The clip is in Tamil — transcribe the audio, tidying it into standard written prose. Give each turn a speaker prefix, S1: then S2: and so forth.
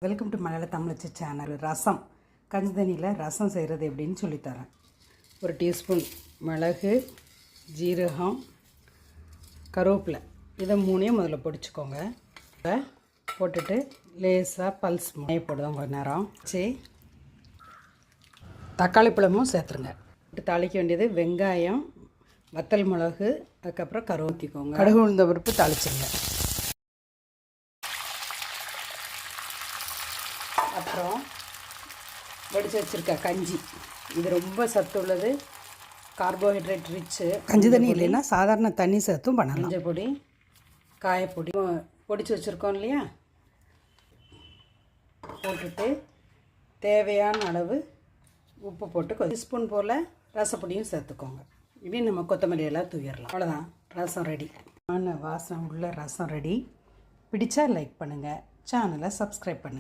S1: வெல்கம் டு மலையாள தமிழச்சி சேனல். ரசம் கஞ்சி தண்ணியில் ரசம் செய்கிறது எப்படின்னு சொல்லித்தரேன். ஒரு டீஸ்பூன் மிளகு, ஜீரகம், கருவேப்பிலை இதை மூணையும் முதல்ல பொடிச்சுக்கோங்க. போட்டுட்டு லேசாக பல்ஸ் போடுவோம். கொஞ்சம் நேரம் வச்சு தக்காளி பழமும் சேர்த்துருங்க. தாளிக்க வேண்டியது வெங்காயம், வத்தல் மிளகு, அதுக்கப்புறம் கருவேத்திக்கோங்க. கடுகு உளுந்த பருப்பு தாளிச்சுருங்க. அப்புறம் வடித்து வச்சுருக்க கஞ்சி, இது ரொம்ப சத்து உள்ளது, கார்போஹைட்ரேட் ரிச்சு. கஞ்சி தண்ணி இல்லைன்னா சாதாரண தண்ணி சேர்த்தும் பண்ணலாம். மஞ்சள் பொடி, காயப்பொடி பொடிச்சு வச்சுருக்கோம் இல்லையா, போட்டுட்டு தேவையான அளவு உப்பு போட்டு டீஸ்பூன் போல் ரசப்பொடியும் சேர்த்துக்கோங்க. இப்படி நம்ம கொத்தமல்லி எல்லாம் தூவிடலாம். அவ்வளோதான், ரசம் ரெடி. வாசனை உள்ள ரசம் ரெடி. பிடிச்சா லைக் பண்ணுங்கள், சேனலை சப்ஸ்கிரைப் பண்ணுங்கள்.